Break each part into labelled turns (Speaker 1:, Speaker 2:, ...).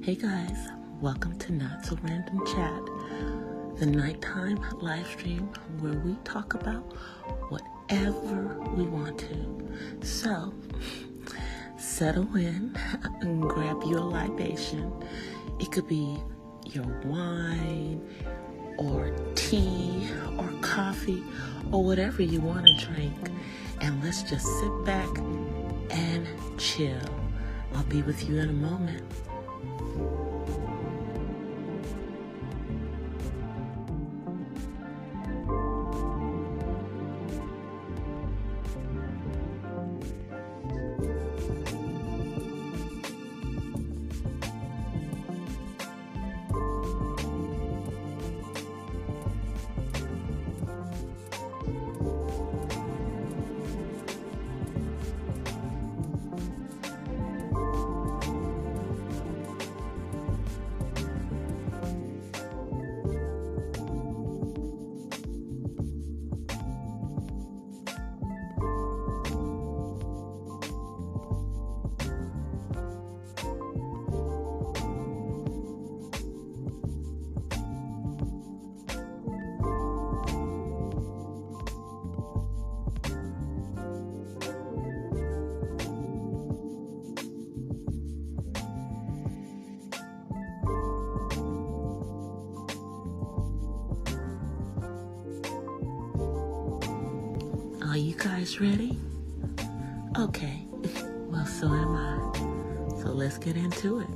Speaker 1: Hey guys, welcome to Not So Random Chat, the nighttime live stream where we talk about whatever we want to. So, settle in and grab your libation. It could be your wine or tea or coffee or whatever you want to drink. And let's just sit back and chill. I'll be with you in a moment. Are you guys ready? Okay, well, so am I. So let's get into it.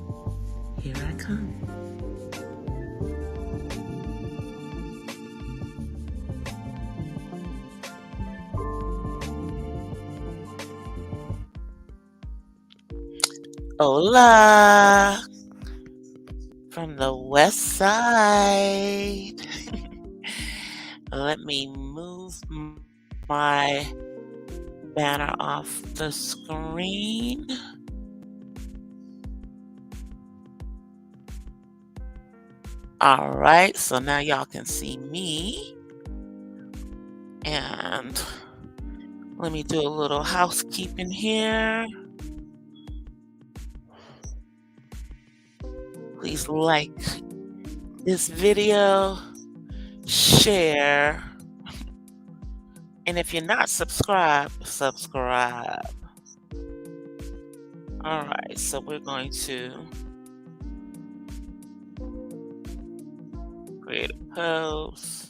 Speaker 1: Here I come. Hola from the west side. Let me move my banner off the screen. All right, so now y'all can see me. And let me do a little housekeeping here. Please like this video, share, and if you're not subscribed, subscribe. All right, so we're going to create a post.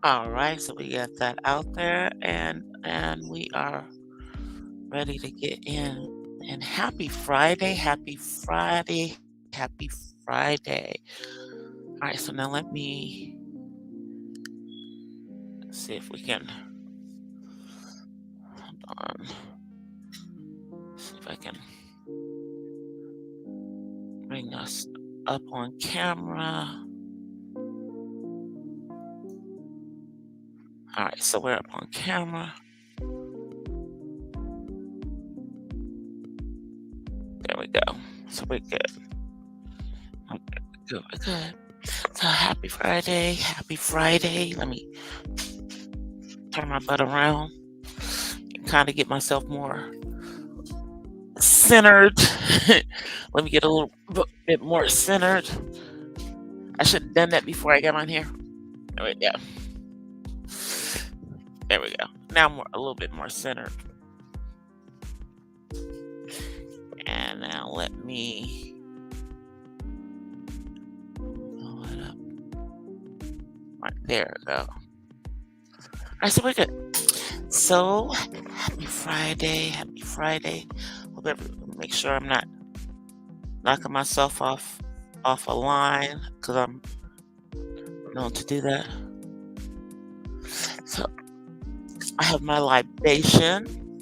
Speaker 1: All right, so we got that out there, and we are ready to get in. And happy Friday, happy Friday, happy Friday. All right, so now let me see if we can, hold on, see if I can bring us up on camera. All right, so we're up on camera. There we go. So we're good. Okay, good, we're good. So happy Friday, happy Friday. Let me turn my butt around and kind of get myself more centered. Let me get a little bit more centered. I should have done that before I got on here. There we go. There we go. Now I'm a little bit more centered. And now let me Right, there we go. All right, so we're good. So, happy Friday. Happy Friday. Make sure I'm not knocking myself off a line because I'm known to do that. So, I have my libation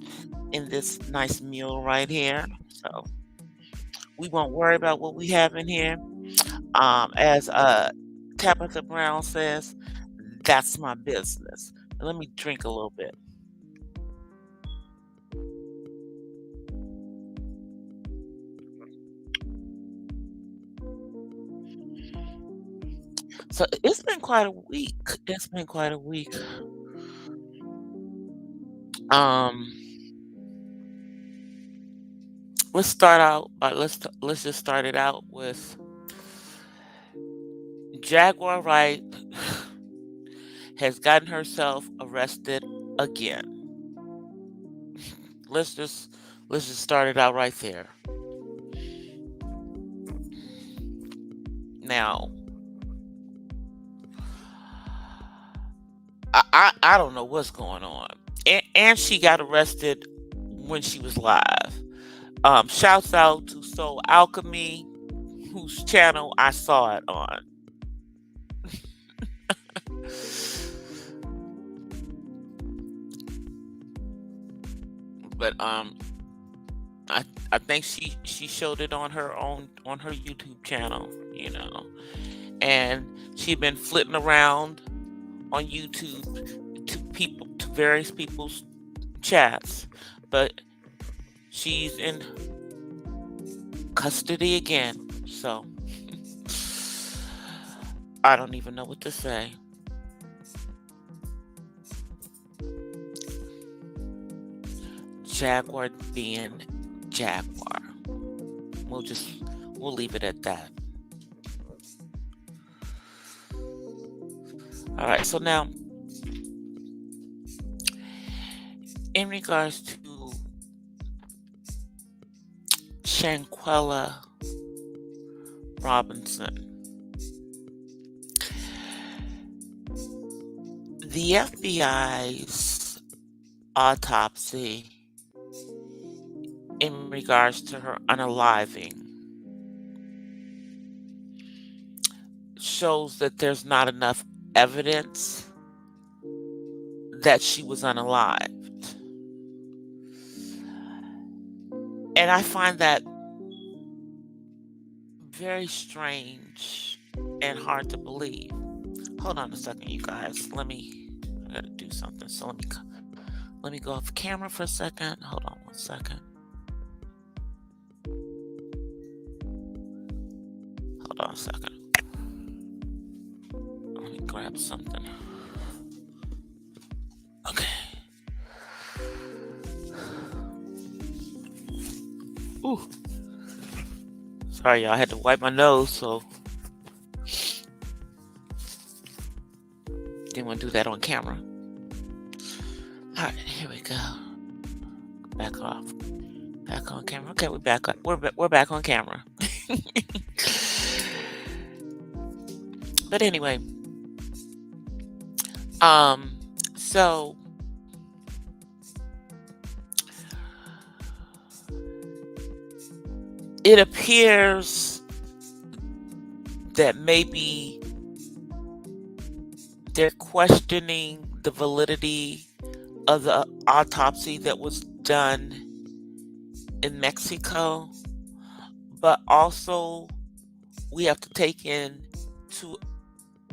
Speaker 1: in this nice meal right here. So, we won't worry about what we have in here. As Tabitha Brown says, that's my business. Let me drink a little bit. So it's been quite a week. It's been quite a week. Um, let's start out. Let's just start it out with Jaguar Wright has gotten herself arrested again. Let's just let's just start it out right there. Now, I don't know what's going on, and she got arrested when she was live. Shouts out to Soul Alchemy, whose channel I saw it on. But I think she showed it on her YouTube channel, and she'd been flitting around on YouTube to various people's chats, but she's in custody again. So I don't even know what to say. Jaguar being Jaguar. We'll leave it at that. All right, so now in regards to Shanquella Robinson, the FBI's autopsy in regards to her unaliving shows that there's not enough evidence that she was unalived. And I find that very strange and hard to believe. Hold on a second, you guys. I gotta do something. So let me go off camera for a second. Hold on one second. Hold on a second. Let me grab something. Okay. Ooh. Sorry, y'all. I had to wipe my nose, so didn't want to do that on camera. All right, here we go. Back off. Back on camera. Okay, we're back. We're back on camera. But anyway, so it appears that maybe they're questioning the validity of the autopsy that was done in Mexico, but also we have to take into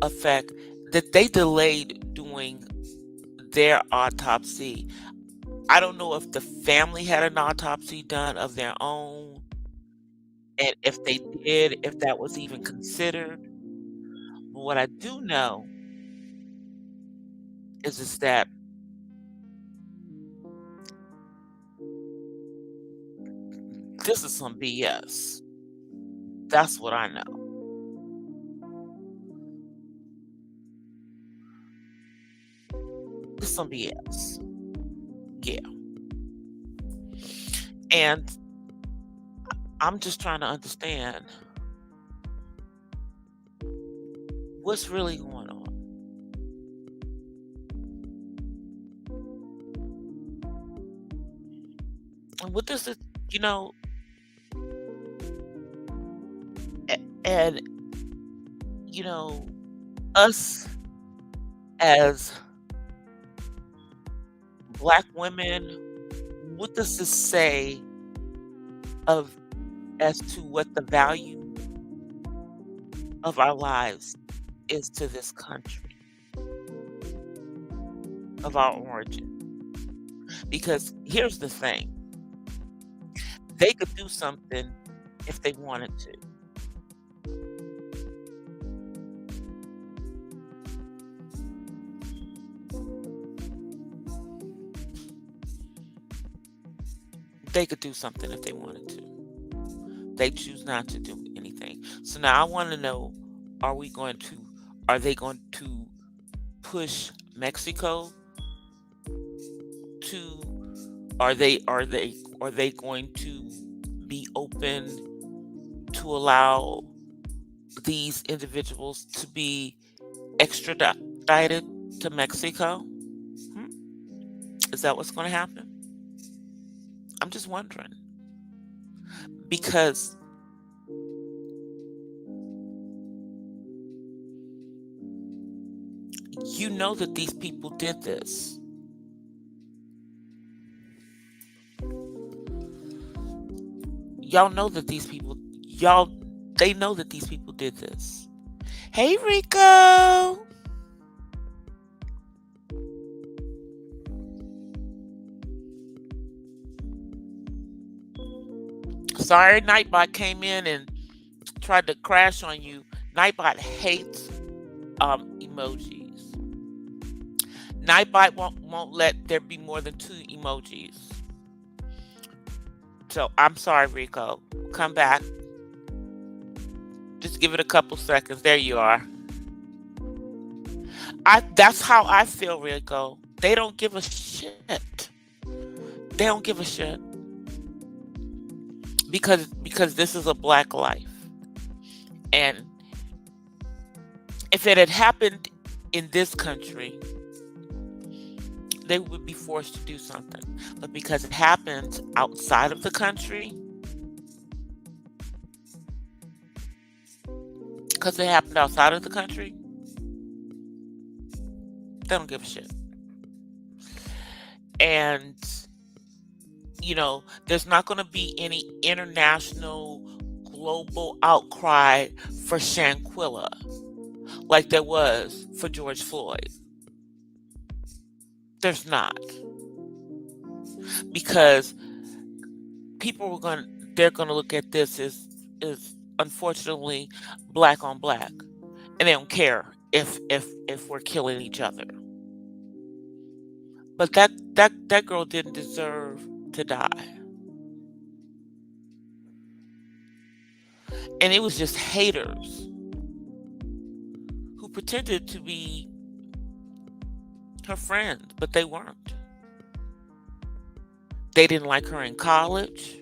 Speaker 1: effect that they delayed doing their autopsy. I don't know if the family had an autopsy done of their own, and if they did, if that was even considered. But what I do know is that this is some BS. That's what I know. It's some BS. Yeah. And I'm just trying to understand what's really going on. what does it, you know, and you know, us as Black women, what does this say of as to what the value of our lives is to this country of our origin? Because here's the thing, they could do something if they wanted to. They could do something if they wanted to. They choose not to do anything. So now I want to know, are we going to, are they going to push Mexico to, are they going to be open to allow these individuals to be extradited to Mexico? Hmm? Is that what's going to happen? I'm just wondering. Because you know that these people did this. Y'all know that these people, y'all, they know that these people did this. Hey, Rico. Sorry, Nightbot came in and tried to crash on you. Nightbot hates emojis. Nightbot won't let there be more than 2 emojis. So I'm sorry, Rico. Come back. Just give it a couple seconds. There you are. That's how I feel, Rico. They don't give a shit. They don't give a shit. Because this is a Black life. And if it had happened in this country, they would be forced to do something. But because it happened outside of the country, they don't give a shit. And, there's not going to be any international global outcry for Shanquilla like there was for George Floyd. There's not. Because they're going to look at this as unfortunately Black on Black. And they don't care if we're killing each other. But that girl didn't deserve to die. And it was just haters who pretended to be her friends, but they weren't. They didn't like her in college,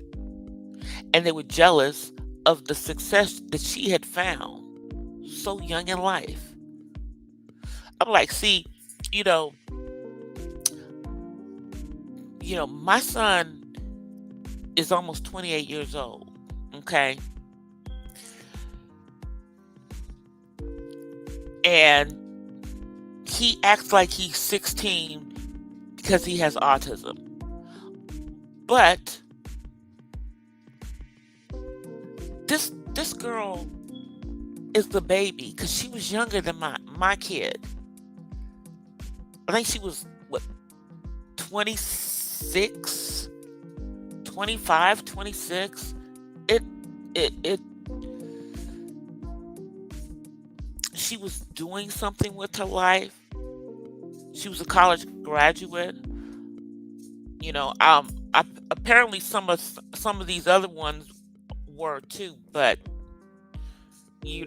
Speaker 1: and they were jealous of the success that she had found so young in life. I'm like, see, my son is almost 28 years old, okay? And he acts like he's 16 because he has autism. But this girl is the baby because she was younger than my kid. I think she was, 26, 25, 26. She was doing something with her life. She was a college graduate. Apparently some of these other ones were too, but you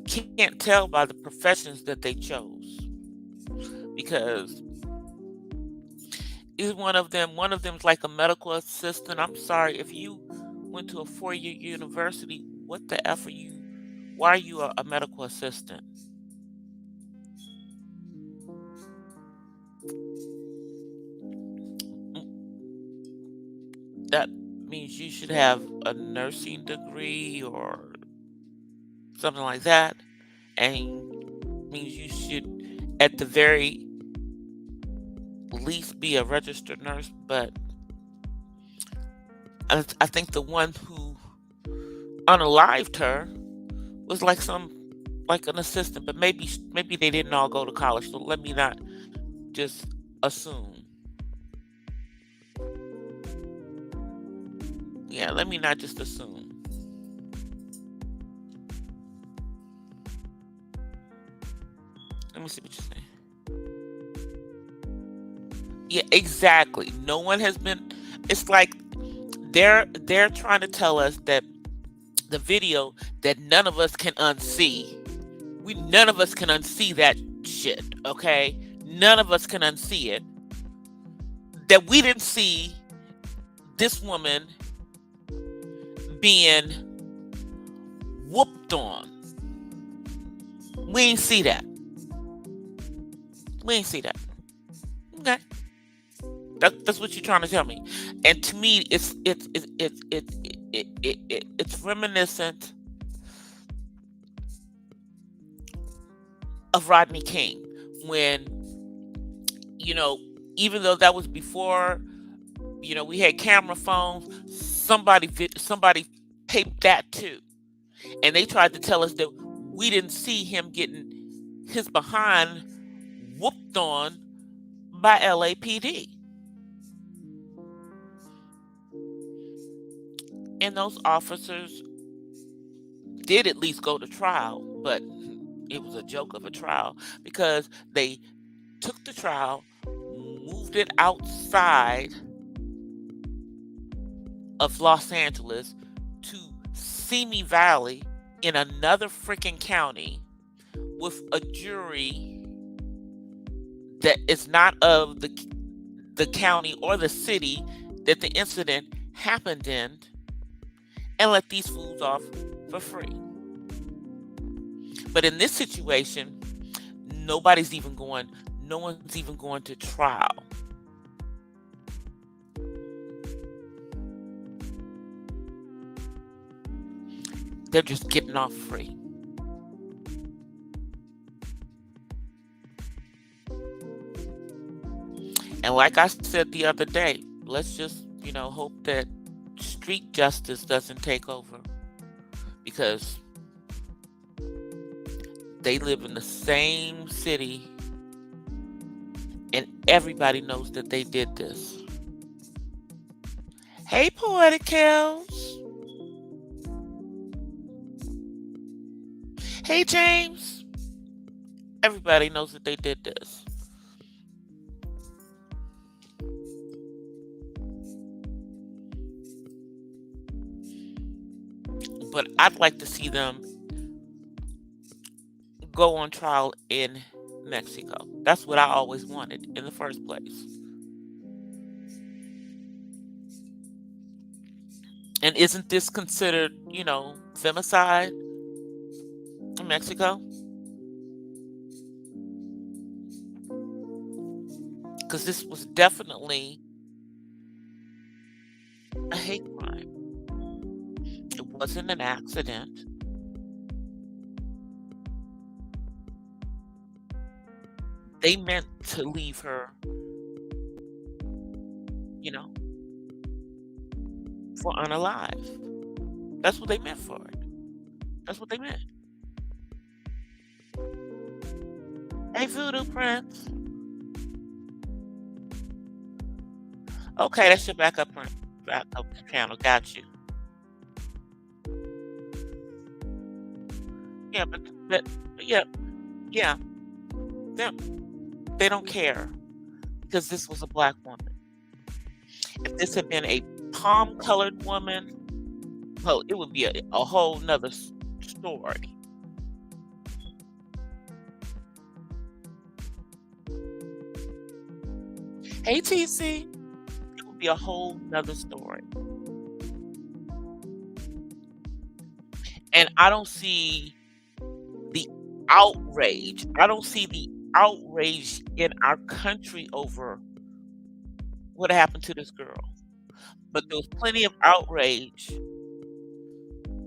Speaker 1: can't tell by the professions that they chose, because is one of them's like a medical assistant. I'm sorry, if you went to a 4-year university, what the F are you? Why are you a medical assistant? that means you should have a nursing degree or something like that, and means you should, at the very least, be a registered nurse. But I think the one who unalived her was like an assistant, but maybe they didn't all go to college. So let me not just assume. Yeah, let me not just assume. Let me see what you're saying. Yeah, exactly. No one has been. It's like they're trying to tell us that the video that none of us can unsee. None of us can unsee that shit. Okay, none of us can unsee it. That we didn't see this woman being whooped on. We ain't see that. We ain't see that. Okay. That's what you're trying to tell me, and to me, it's reminiscent of Rodney King when you know, even though that was before we had camera phones, somebody taped that too, and they tried to tell us that we didn't see him getting his behind whooped on by LAPD. And those officers did at least go to trial, but it was a joke of a trial because they took the trial, moved it outside of Los Angeles to Simi Valley in another freaking county with a jury that is not of the county or the city that the incident happened in, and let these fools off for free. But in this situation, no one's even going to trial. They're just getting off free. And like I said the other day, let's just, hope that street justice doesn't take over, because they live in the same city and everybody knows that they did this. Hey, Poetic Kells. Hey, James. Everybody knows that they did this. But I'd like to see them go on trial in Mexico. That's what I always wanted in the first place. And isn't this considered, femicide in Mexico? Because this was definitely a hate crime. It wasn't an accident. They meant to leave her, for unalive. That's what they meant for it. That's what they meant. Hey, Voodoo Prince. Okay, that's your backup channel. Got you. Yeah, but yeah, yeah. They don't care because this was a black woman. If this had been a palm-colored woman, well, it would be a whole nother story. Hey, TC. It would be a whole nother story. And I don't see the outrage. I don't see the outrage in our country over what happened to this girl. But there was plenty of outrage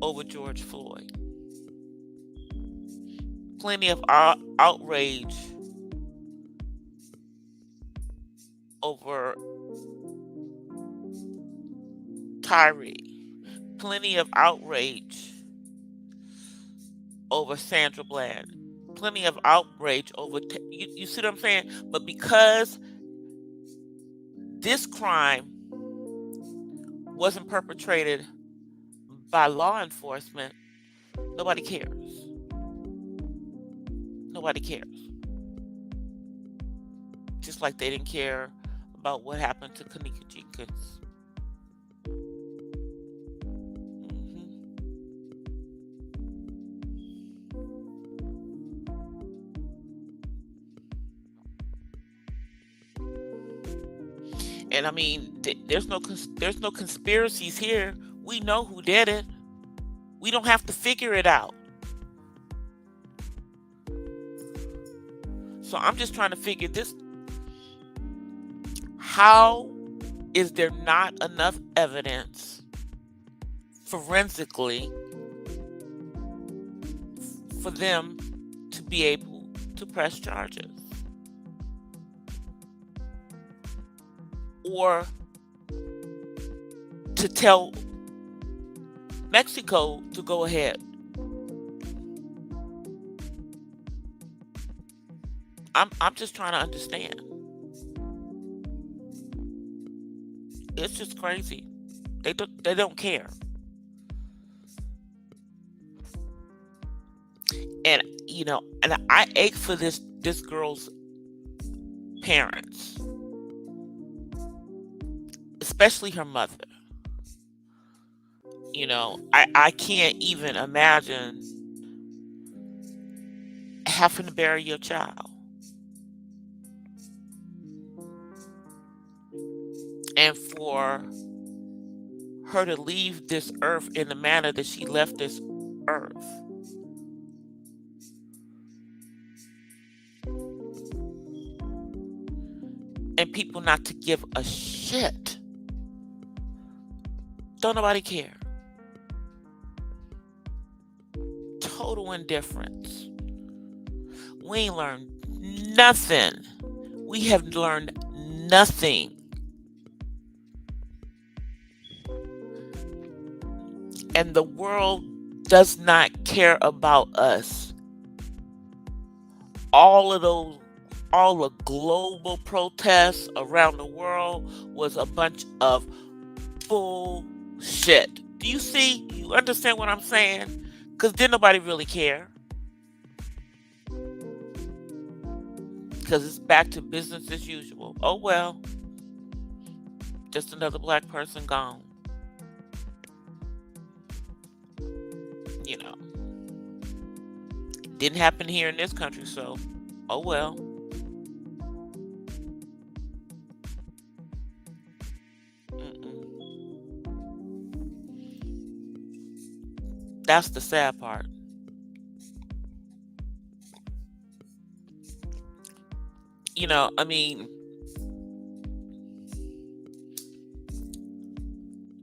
Speaker 1: over George Floyd. Plenty of outrage over Tyree. Plenty of outrage over Sandra Bland. Plenty of outrage over, you see what I'm saying? But because this crime wasn't perpetrated by law enforcement, nobody cares. Nobody cares. Just like they didn't care about what happened to Kanika Jenkins. Mhm. And I mean, there's no conspiracies here. We know who did it. We don't have to figure it out. So I'm just trying to figure this. How is there not enough evidence forensically for them to be able to press charges? Or to tell Mexico to go ahead? I'm just trying to understand. It's just crazy. They don't care. And and I ache for this girl's parents, especially her mother. I can't even imagine having to bury your child. And for her to leave this earth in the manner that she left this earth. And people not to give a shit. Don't nobody care. Total indifference. We ain't learned nothing. We have learned nothing. And the world does not care about us. All the global protests around the world was a bunch of bullshit. Do you see? You understand what I'm saying? Because didn't nobody really care. Because it's back to business as usual. Oh well. Just another black person gone. It didn't happen here in this country, so oh well. That's the sad part. I mean,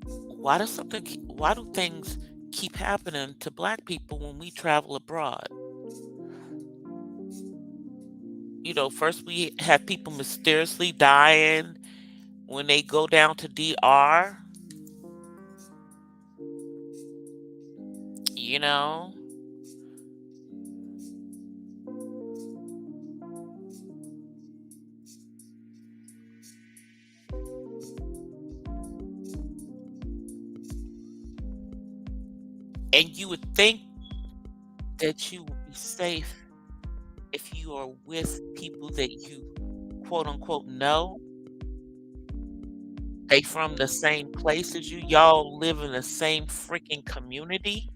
Speaker 1: why do things keep happening to black people when we travel abroad? First we have people mysteriously dying when they go down to DR. And you would think that you would be safe if you are with people that you quote unquote know. They from the same place as you. Y'all live in the same freaking community.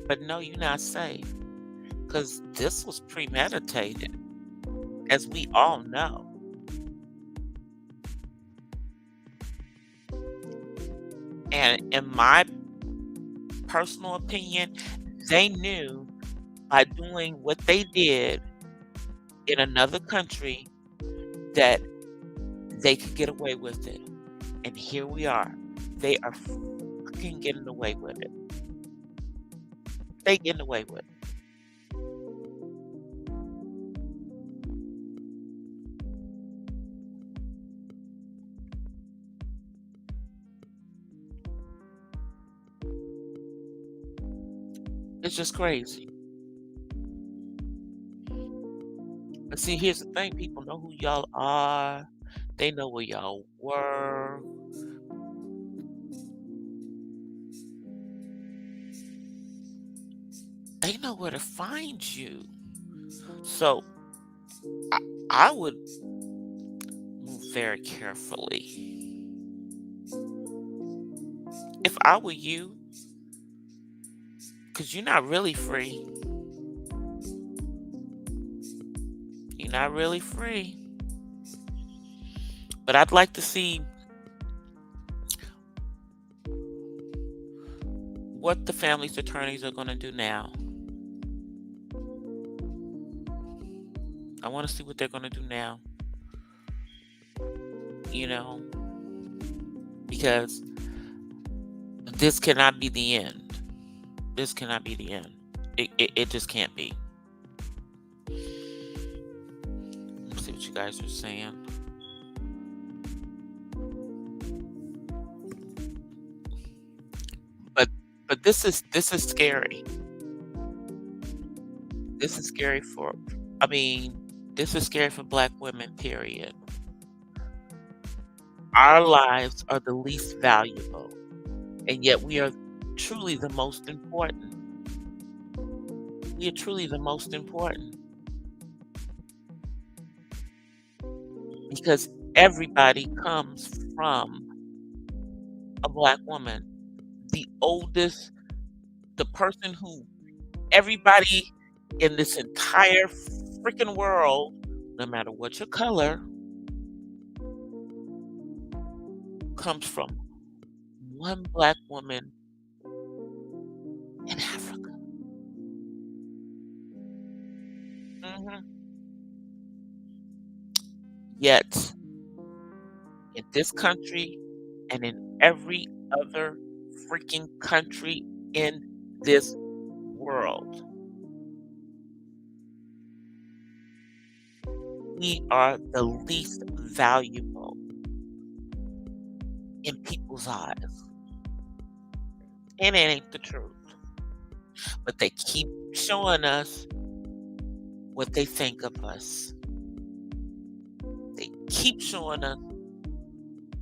Speaker 1: But no, you're not safe. Because this was premeditated, as we all know. And in my
Speaker 2: personal opinion, they knew by doing what they did in another country that they could get away with it. And here we are. They are fucking getting away with it. They getting away with it. It's just crazy. But see, here's the thing. People know who y'all are. They know where y'all were. They know where to find you. So I, I would move very carefully. If I were you, because you're not really free. You're not really free. But I'd like to see what the family's attorneys are going to do now. I want to see what they're going to do now. You know, because this cannot be the end. This cannot be the end. It just can't be. Let's see what you guys are saying. But this is scary. This is scary for this is scary for Black women, period. Our lives are the least valuable, and yet we are truly the most important. We are truly the most important because everybody comes from a Black woman. The oldest, the person who everybody in this entire freaking world, no matter what your color, comes from one Black woman in Africa. hmm Yet, in this country and in every other freaking country in this world, we are the least valuable in people's eyes. And it ain't the truth. But they keep showing us what they think of us. They keep showing us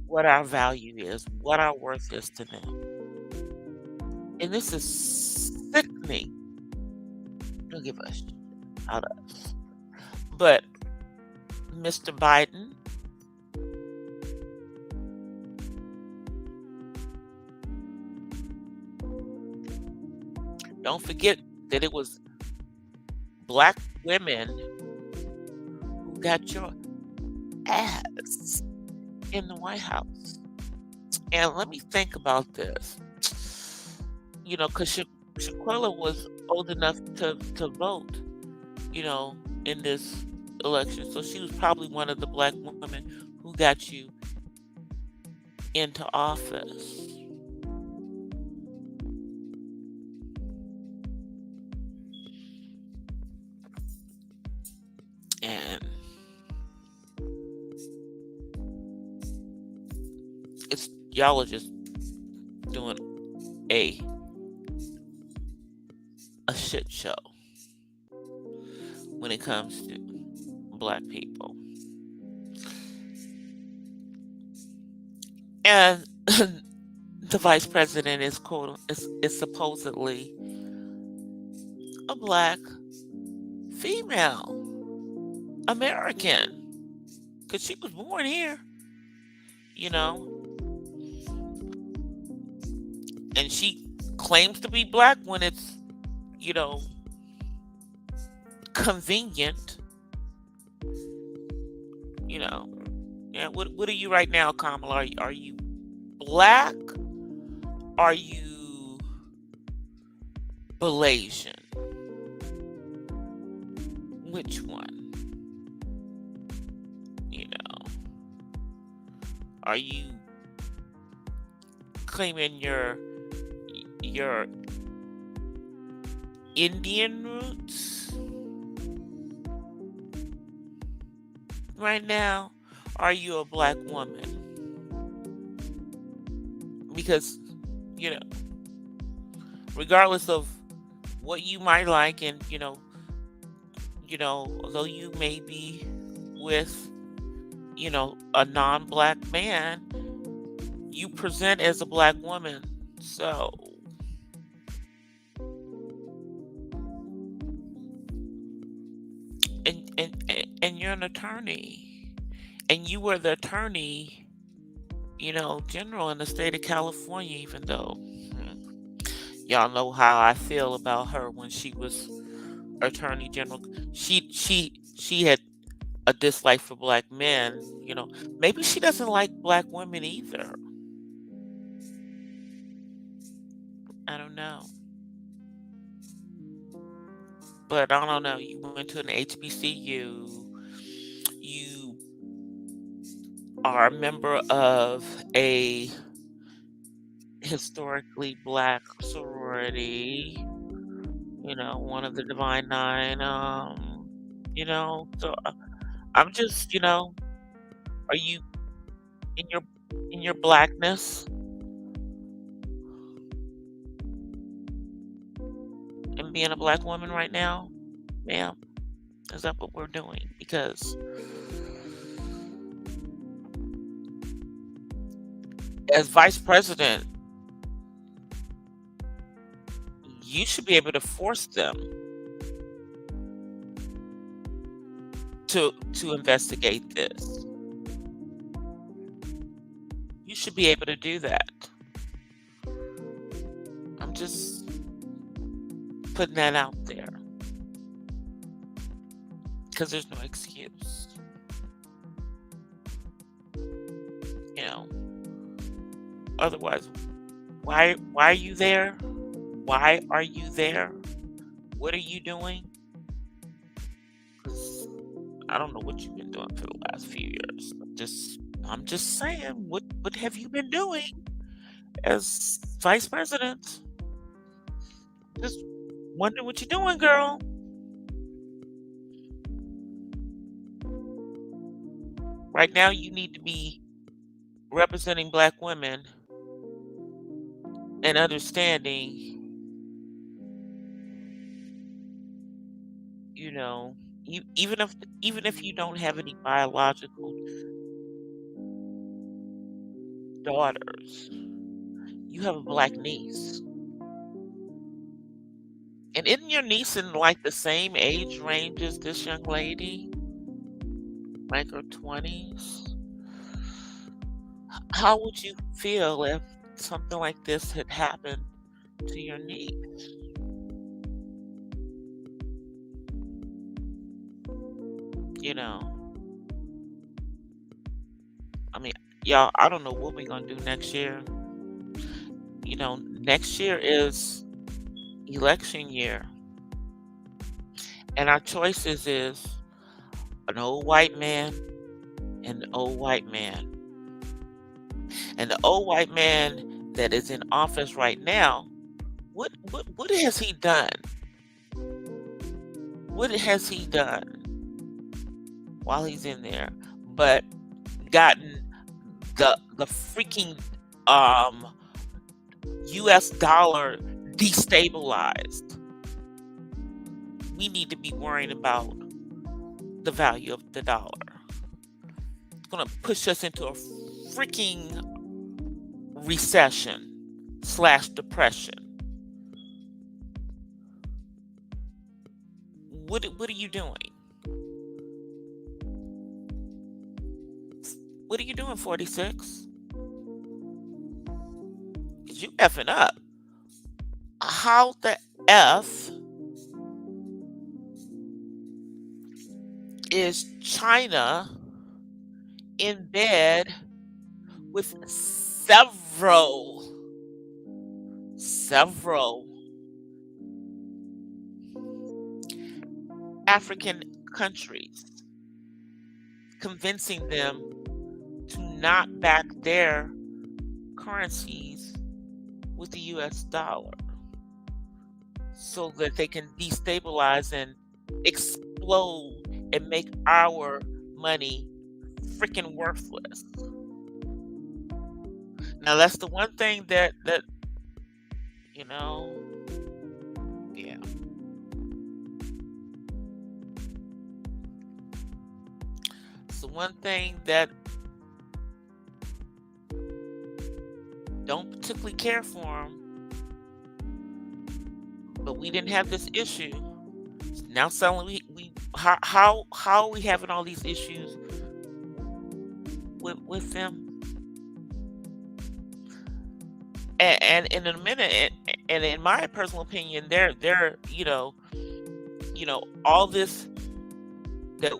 Speaker 2: what our value is, what our worth is to them. And this is sickening. Don't give a shit out of us. But Mr. Biden, don't forget that it was Black women who got your ass in the White House. And let me think about this. You know, because Shaquilla was old enough to vote, in this election. So she was probably one of the Black women who got you into office. And y'all are just doing a shit show when it comes to Black people. And the vice president is supposedly a Black female American, because she was born here, and she claims to be Black when it's, convenient. Yeah. What are you right now, Kamala? Are you Black? Are you Malaysian? Which one? You know, are you claiming your Indian roots right now? Are you a black woman? Because, you know, regardless of what you might like, and although you may be with, a non-black man, you present as a black woman. So, and you're an attorney, and you were the attorney, general in the state of California, even though y'all know how I feel about her when she was attorney general. She had a dislike for black men. Maybe she doesn't like black women either. I don't know. But I don't know. You went to an HBCU. You are a member of a historically black sorority, one of the Divine Nine. So I'm just, are you in your blackness and being a black woman right now, ma'am? Is that what we're doing? Because as vice president, you should be able to force them to investigate this. You should be able to do that. I'm just putting that out there because there's no excuse. Otherwise, why are you there? Why are you there? What are you doing? 'Cause I don't know what you've been doing for the last few years. I'm just saying, what have you been doing as vice president? Just wondering what you're doing, girl. Right now, you need to be representing black women and understanding, you know, even if you don't have any biological daughters, you have a black niece. And isn't your niece in like the same age range as this young lady? Like her 20s? How would you feel if something like this had happened to your niece? You know, I mean, y'all, I don't know what we're gonna do next year. Next year is election year, and our choices is an old white man and an old white man. And the old white man that is in office right now, what has he done? What has he done while he's in there but gotten the freaking US dollar destabilized? We need to be worrying about the value of the dollar. It's gonna push us into a freaking recession/depression. What are you doing? What are you doing, 46? Because you effing up. How the F is China in bed with several African countries, convincing them to not back their currencies with the US dollar so that they can destabilize and explode and make our money freaking worthless. Now that's the one thing that you know, yeah. It's the one thing that don't particularly care for them, but we didn't have this issue. Now suddenly we how are we having all these issues with them? And in a minute, and in my personal opinion, they're all this that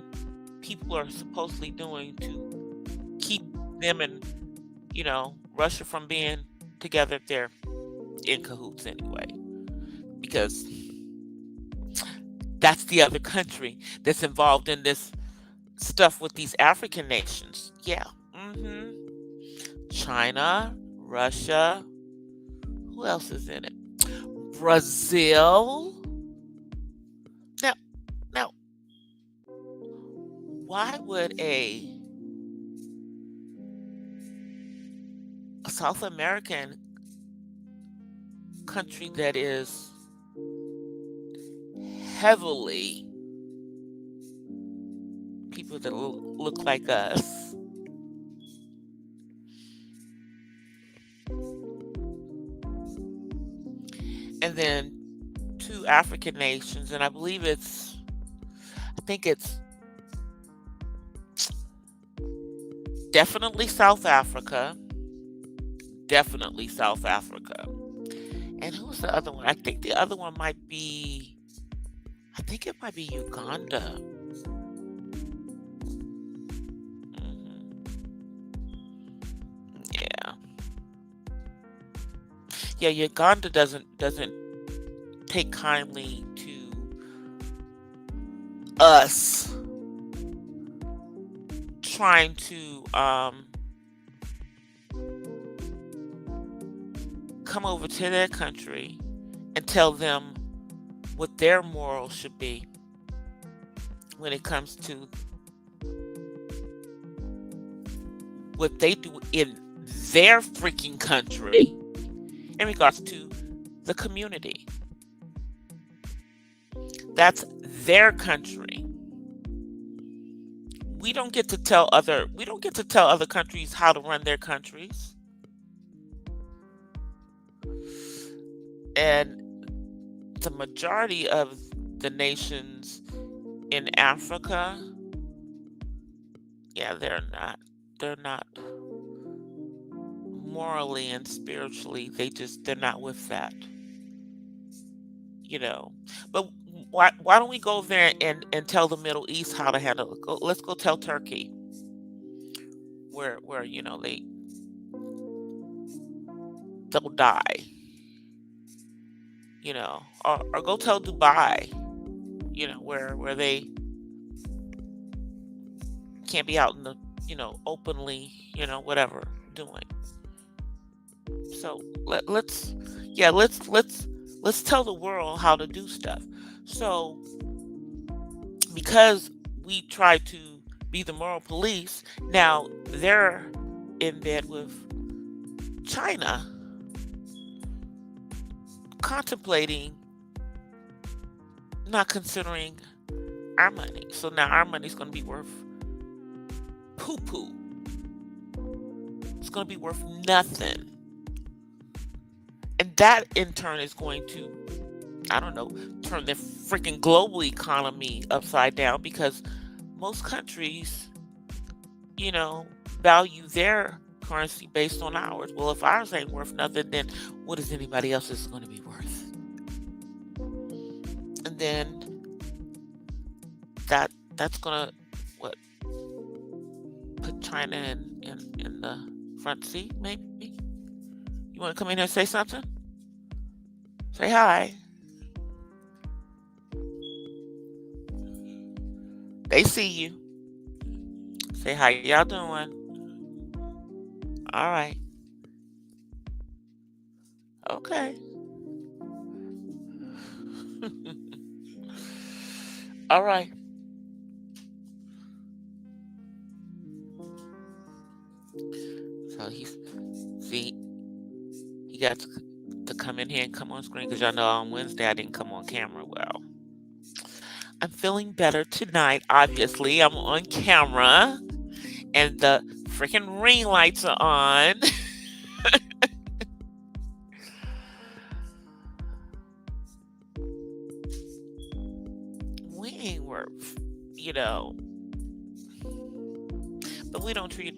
Speaker 2: people are supposedly doing to keep them and Russia from being together. They're in cahoots anyway, because that's the other country that's involved in this stuff with these African nations. Yeah. China, Russia. Who else is in it? Brazil. Now, now, why would a South American country that is heavily people that look like us, and then two African nations, and I think it's definitely South Africa, and who's the other one? I think the other one might be, it might be Uganda. Yeah, Uganda doesn't take kindly to us trying to come over to their country and tell them what their morals should be when it comes to what they do in their freaking country in regards to the community. That's their country. We don't get to tell other countries how to run their countries. And the majority of the nations in Africa, yeah, they're not morally and spiritually, they're not with that, but why don't we go there and tell the Middle East how to handle it? Let's go tell Turkey where they'll die, or go tell Dubai, where they can't be out in the openly, whatever doing. So let's tell the world how to do stuff. So because we try to be the moral police, now they're in bed with China, contemplating not considering our money. So now our money's going to be worth poo-poo. It's going to be worth nothing. And that in turn is going to, turn the freaking global economy upside down, because most countries, value their currency based on ours. Well, if ours ain't worth nothing, then what is anybody else's going to be worth? And then that's going to put China in the front seat, maybe. You want to come in here and say something? Say hi. They see you. Say, how y'all doing? All right. Okay. All right. So see, he got to come in here and come on screen because y'all know on Wednesday I didn't come on camera well. I'm feeling better tonight. Obviously, I'm on camera and the freaking ring lights are on. We ain't worth, you know, but we don't treat,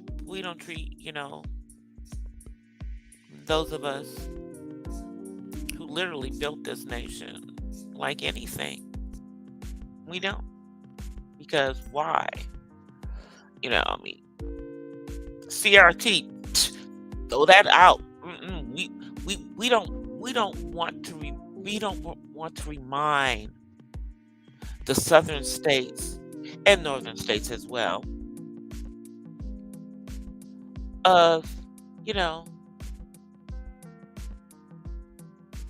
Speaker 2: those of us who literally built this nation like anything. We don't. Because why? I mean, CRT, throw that out. We don't want to remind the southern states and northern states as well of, you know,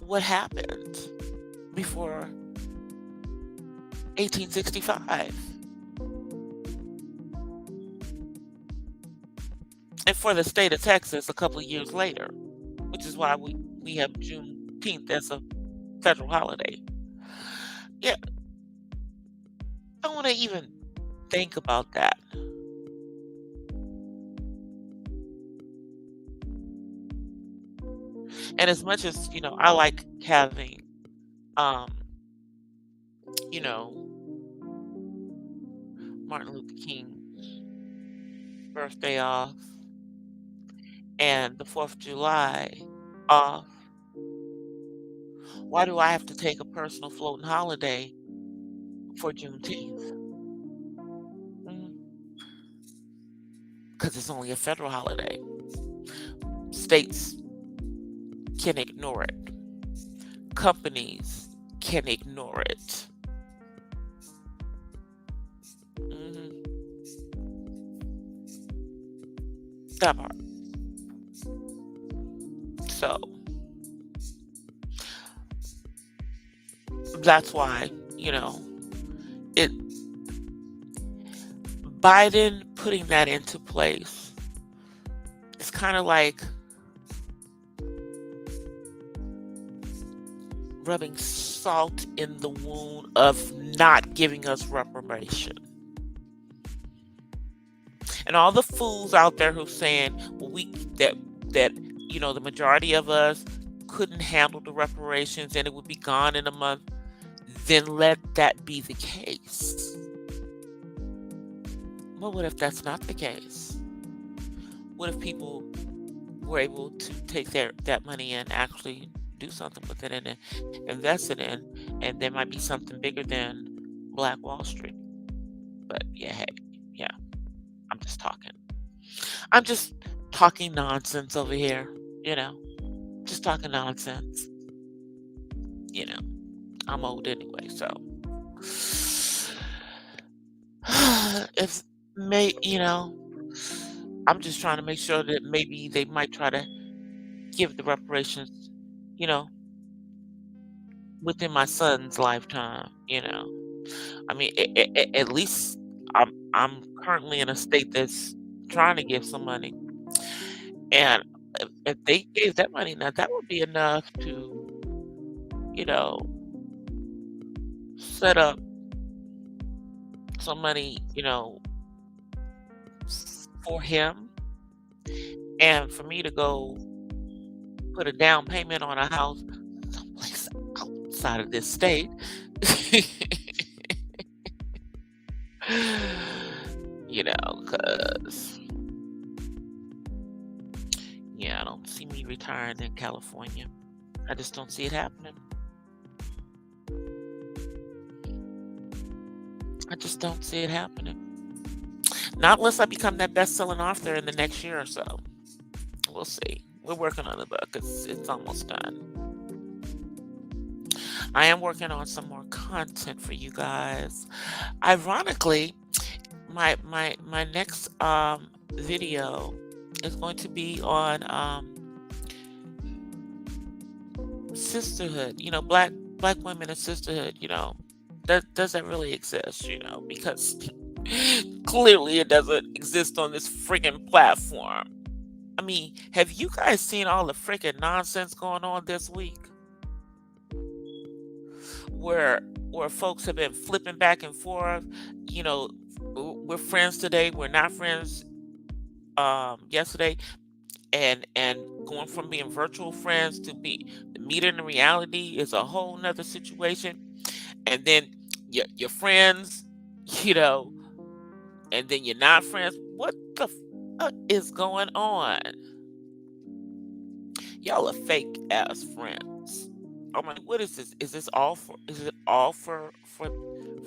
Speaker 2: what happened before 1865. And for the state of Texas a couple of years later, which is why we have Juneteenth as a federal holiday. Yeah, I don't want to even think about that. And as much as, I like having, um, you know, Martin Luther King's birthday off and the 4th of July off, why do I have to take a personal floating holiday for Juneteenth? Because it's only a federal holiday. States can ignore it. Companies can ignore it. That part. So that's why, it Biden putting that into place, it's kind of like rubbing salt in the wound of not giving us reparation. And all the fools out there who saying, well, that the majority of us couldn't handle the reparations and it would be gone in a month, then let that be the case. Well, what if that's not the case? What if people were able to take that money and actually do something with it and invest it in, and there might be something bigger than Black Wall Street? But yeah, I'm just talking. I'm just talking nonsense over here, just talking nonsense. I'm old anyway, so if I'm just trying to make sure that maybe they might try to give the reparations, within my son's lifetime. I mean, at least I'm currently in a state that's trying to give some money, and if they gave that money, now that would be enough to, set up some money, for him, and for me to go put a down payment on a house someplace outside of this state. Because I don't see me retiring in California. I just don't see it happening. I just don't see it happening. Not unless I become that best-selling author in the next year or so. We'll see. We're working on the book. It's almost done. I am working on some more content for you guys. Ironically, my next video is going to be on sisterhood. Black women and sisterhood. Does that really exist? Because clearly it doesn't exist on this freaking platform. I mean, have you guys seen all the freaking nonsense going on this week? Where where folks have been flipping back and forth. You know, we're friends today, we're not friends yesterday, and going from being virtual friends to be meeting in reality is a whole nother situation. And then you're friends, you know, and then you're not friends. What the is going on? Y'all are fake ass friends. I'm like, what is this? Is this all for? Is it all for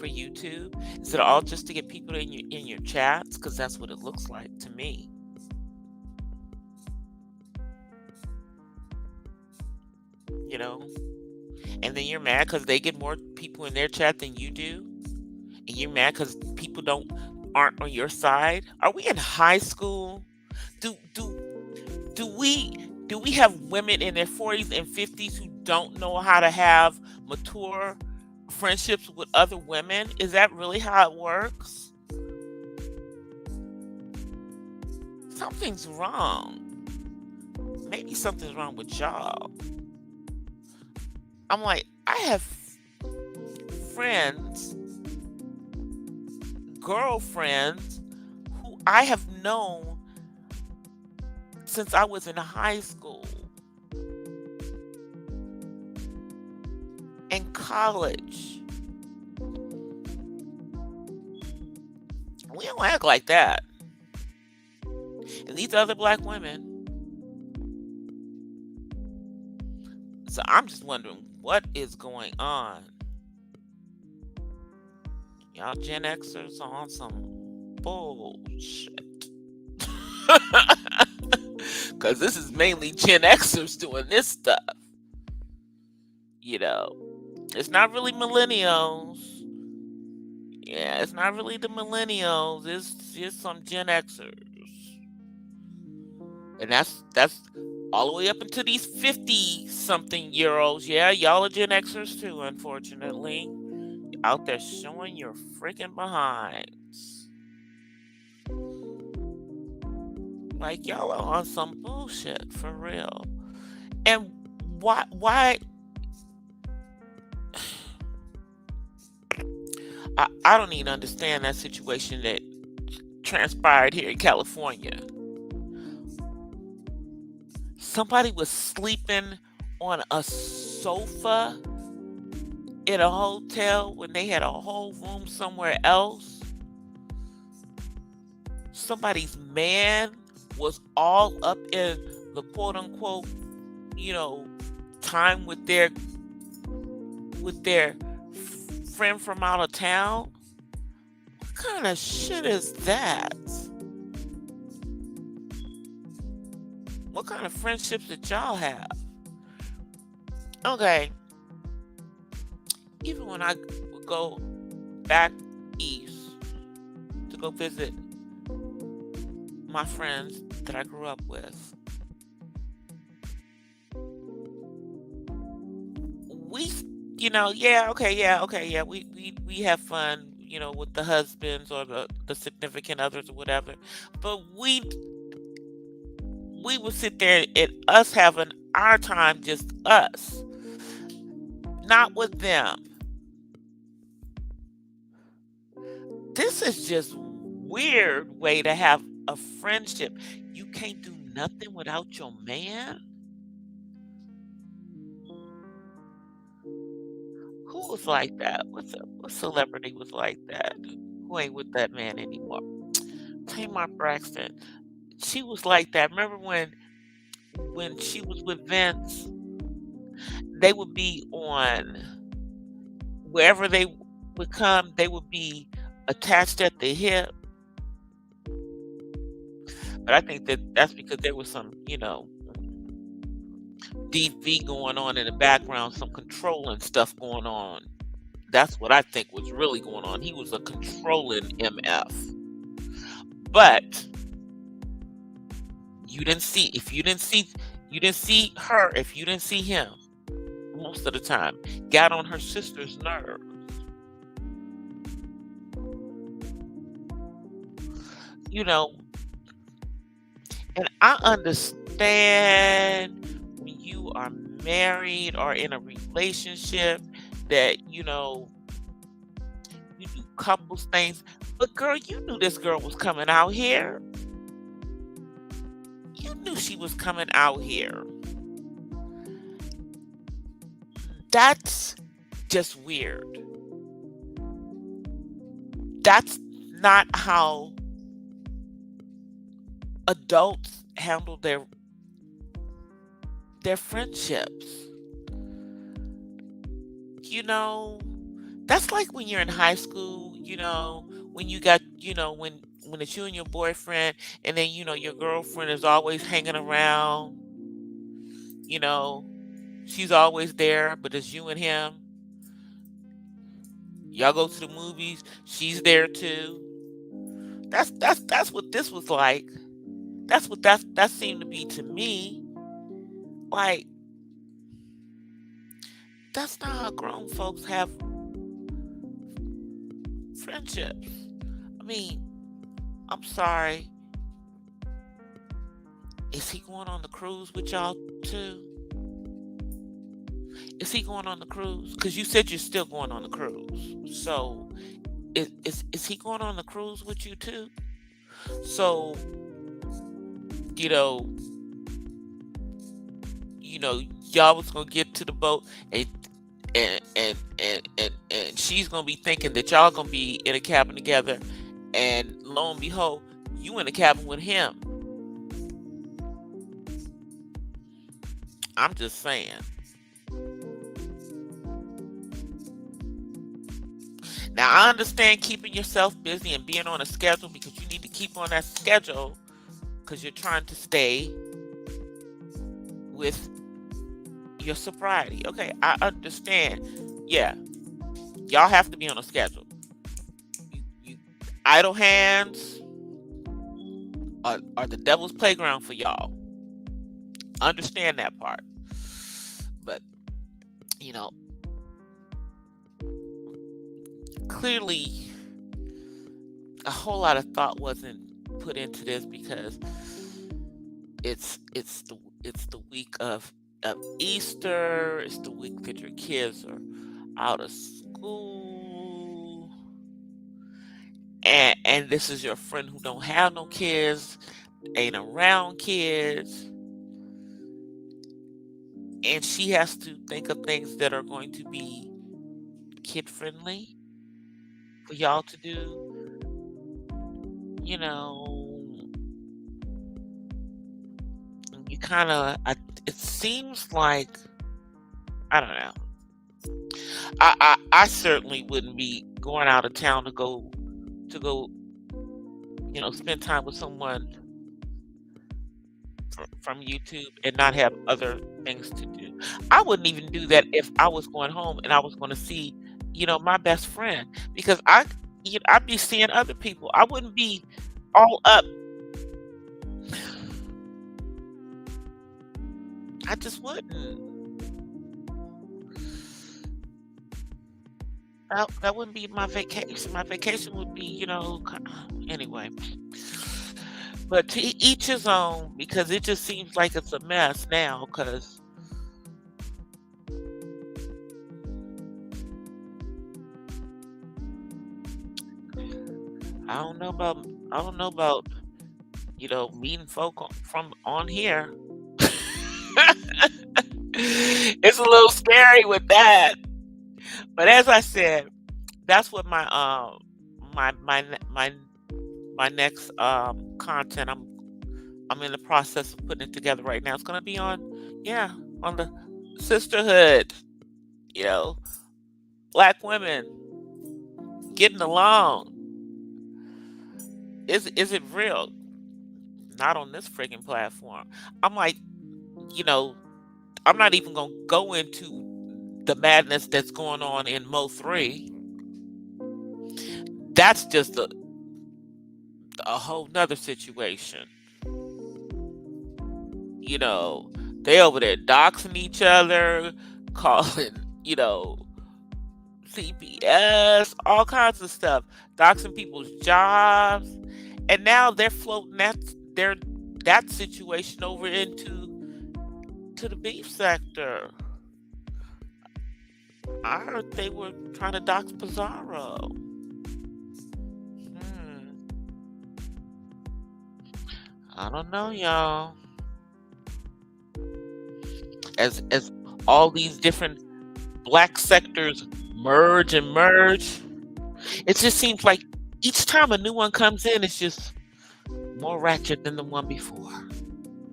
Speaker 2: YouTube? Is it all just to get people in your chats? Because that's what it looks like to me. You know, and then you're mad because they get more people in their chat than you do, and you're mad because people aren't on your side. Are we in high school? Do do do we have women in their 40s and 50s who don't know how to have mature friendships with other women? Is that really how it works? Something's wrong. Maybe something's wrong with y'all. I'm like, I have friends, girlfriends, who I have known since I was in high school and college. We don't act like that. And these other black women. So I'm just wondering what is going on. Y'all Gen Xers on some bullshit. Because this is mainly Gen Xers doing this stuff. It's not really millennials. Yeah, it's not really the millennials. It's just some Gen Xers. And that's all the way up into these 50-something-year-olds. Yeah, y'all are Gen Xers too, unfortunately. Out there showing your freaking behinds. Like, y'all are on some bullshit, for real. And why I don't even understand that situation that transpired here in California. Somebody was sleeping on a sofa in a hotel when they had a whole room somewhere else. Somebody's man was all up in the quote unquote, time with their friend from out of town. What kind of shit is that? What kind of friendships did y'all have? Okay. Even when I would go back east to go visit my friends that I grew up with, we, we have fun, with the husbands or the significant others or whatever. But we would sit there and us having our time, just us, not with them. This is just weird way to have a friendship. You can't do nothing without your man. Who was like that? What celebrity was like that? Who ain't with that man anymore? Tamar Braxton. She was like that. Remember when she was with Vince? They would be on wherever they would come. They would be attached at the hip. But I think that's because there was some, DV going on in the background, some controlling stuff going on. That's what I think was really going on. He was a controlling MF. But you didn't see if you didn't see her, if you didn't see him most of the time, got on her sister's nerve. You know, and I understand when you are married or in a relationship that, you do couples things. But girl, you knew this girl was coming out here. You knew she was coming out here. That's just weird. That's not how adults handle their friendships. You know, that's like when you're in high school, when you got, when it's you and your boyfriend, and then your girlfriend is always hanging around, you know, she's always there, but it's you and him. Y'all go to the movies, she's there too. That's what this was like. That's what that seemed to be to me. Like, that's not how grown folks have friendships. I mean, I'm sorry. Is he going on the cruise with y'all too? Is he going on the cruise? Because you said you're still going on the cruise. So is he going on the cruise with you too? So, you know, y'all was gonna get to the boat, and she's gonna be thinking that y'all gonna be in a cabin together, and lo and behold, you in a cabin with him. I'm just saying. Now I understand keeping yourself busy and being on a schedule, because you need to keep on that schedule because you're trying to stay with your sobriety. Okay, I understand. Yeah, y'all have to be on a schedule. You idle hands are the devil's playground for y'all. Understand that part. But, you know, clearly a whole lot of thought wasn't put into this, because it's the week of Easter. It's the week that your kids are out of school, and this is your friend who don't have no kids, ain't around kids, and she has to think of things that are going to be kid friendly for y'all to do. You know, you kind of, it seems like, I don't know. I certainly wouldn't be going out of town to go spend time with someone from YouTube and not have other things to do. I wouldn't even do that if I was going home and I was going to see, my best friend, because I'd be seeing other people. I wouldn't be all up. I just wouldn't. That wouldn't be my vacation. My vacation would be, anyway. But to each his own, because it just seems like it's a mess now. Because I don't know about I don't know about meeting folk from on here. It's a little scary with that. But as I said, that's what my next content I'm in the process of putting it together right now. It's gonna be on, yeah, on the sisterhood, you know, black women getting along. Is it real? Not on this freaking platform. I'm like, you know, I'm not even gonna go into the madness that's going on in Mo 3. That's just a whole nother situation. You know, they over there doxing each other, calling, you know, CPS, all kinds of stuff, doxing people's jobs, and now they're floating that situation over into the beef sector. I heard they were trying to dox Pizarro. Hmm, I don't know, y'all. As all these different black sectors merge, it just seems like each time a new one comes in, it's just more ratchet than the one before.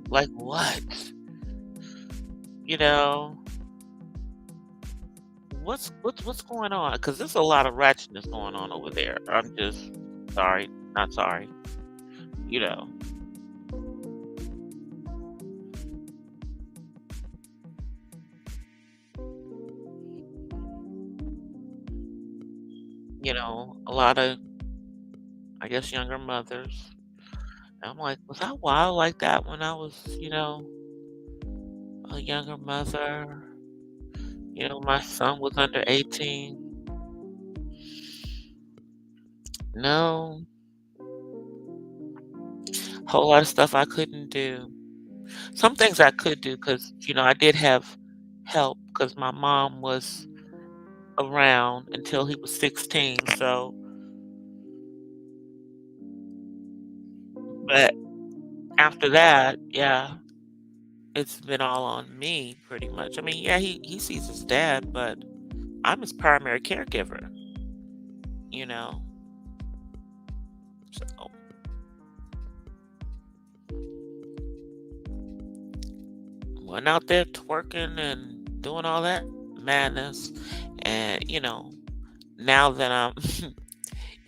Speaker 2: Like what? You know, what's going on? Because there's a lot of ratchetness going on over there. I'm just sorry, not sorry. You know, a lot of, I guess, younger mothers. And I'm like, was I wild like that when I was, a younger mother? My son was under 18. No, whole lot of stuff I couldn't do. Some things I could do because, I did have help because my mom was around until he was 16. So, but after that, yeah, it's been all on me pretty much. I mean, yeah, he sees his dad, but I'm his primary caregiver, you know. So went out there twerking and doing all that madness. And, now that I'm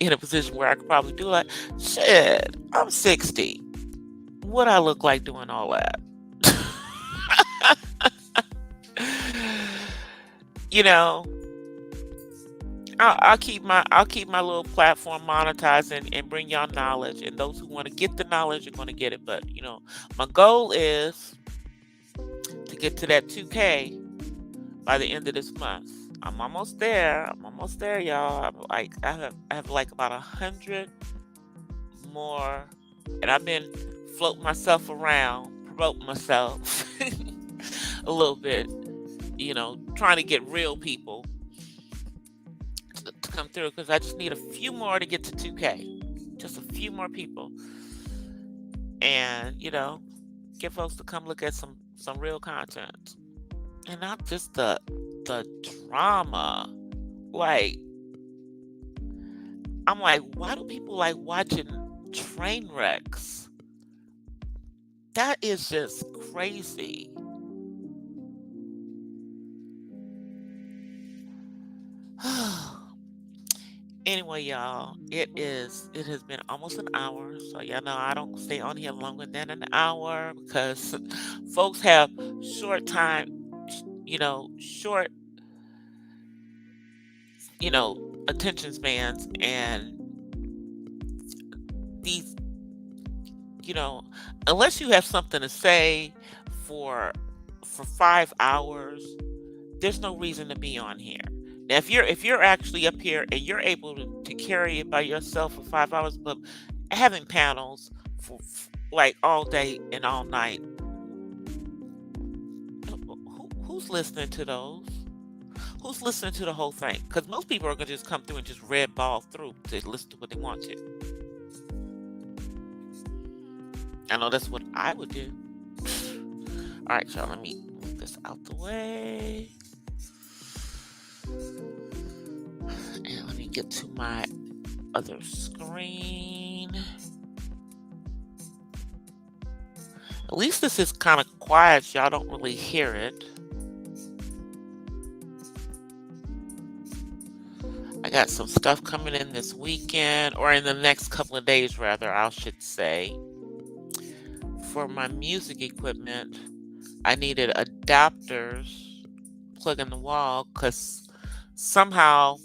Speaker 2: in a position where I could probably do like, shit, I'm 60. What I look like doing all that? you know, I'll keep my little platform monetized and bring y'all knowledge. And those who want to get the knowledge are going to get it. But my goal is to get to that 2K by the end of this month. I'm almost there. I'm almost there, y'all. I have like about 100 more, and I've been floating myself around, promoting myself a little bit. Trying to get real people to come through because I just need a few more to get to 2K. Just a few more people, and get folks to come look at some real content, and not just the drama. Like, I'm like, why do people like watching train wrecks? That is just crazy. Anyway, y'all, it has been almost an hour, so y'all know I don't stay on here longer than an hour because folks have short time, short, attention spans, and these, you know, unless you have something to say for 5 hours, there's no reason to be on here. Now, if you're actually up here and you're able to carry it by yourself for 5 hours, but having panels for like all day and all night, who's listening to those? Who's listening to the whole thing? Because most people are gonna just come through and just red ball through to listen to what they want to. I know that's what I would do. All right, y'all. Let me move this out the way. And let me get to my other screen. At least this is kind of quiet. So y'all don't really hear it. I got some stuff coming in this weekend, or in the next couple of days, rather, I should say. For my music equipment, I needed adapters plug in the wall because somehow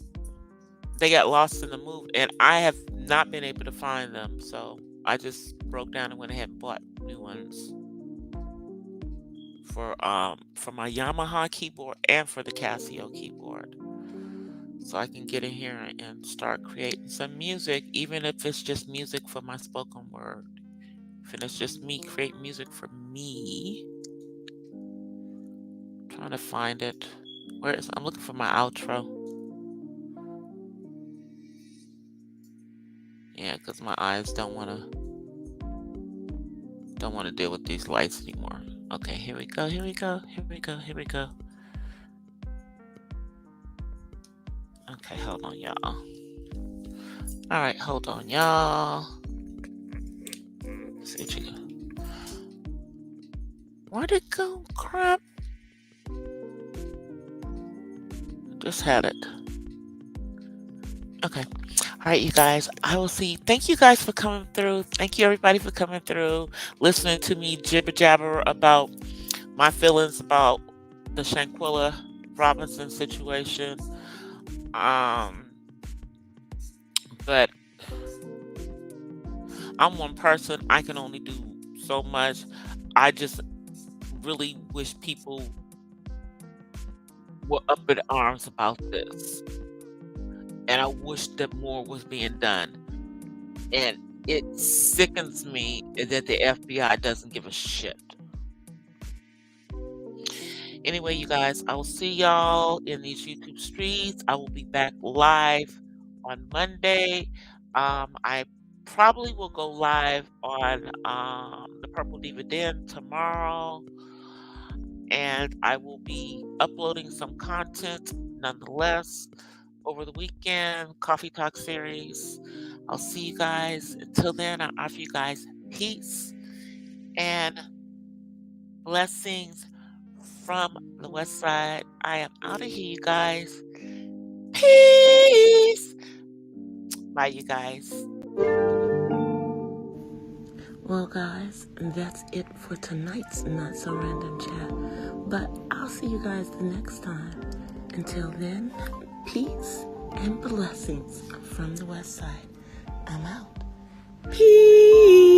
Speaker 2: they got lost in the move, and I have not been able to find them, so I just broke down and went ahead and bought new ones for my Yamaha keyboard and for the Casio keyboard. So I can get in here and start creating some music, even if it's just music for my spoken word. If it's just me create music for me. Trying to find it. I'm looking for my outro. Yeah, because my eyes don't want to deal with these lights anymore. Okay, here we go. Okay, hold on, y'all. All right, hold on, y'all. Let's see what you got. Where'd it go? Crap. Just had it. Okay. All right, you guys. I will see. Thank you guys for coming through. Thank you, everybody, for coming through, listening to me jibber jabber about my feelings about the Shanquilla Robinson situation. But I'm one person. I can only do so much. I just really wish people were up in arms about this. And I wish that more was being done. And it sickens me that the FBI doesn't give a shit. Anyway, you guys, I will see y'all in these YouTube streets. I will be back live on Monday. I probably will go live on the Purple Dividend tomorrow. And I will be uploading some content nonetheless over the weekend, Coffee Talk series. I'll see you guys. Until then, I offer you guys peace and blessings from the West Side. I am out of here, you guys. Peace. Bye, you guys.
Speaker 1: Well, guys, that's it for tonight's Not So Random Chat. But I'll see you guys the next time. Until then, peace and blessings from the West Side. I'm out. Peace.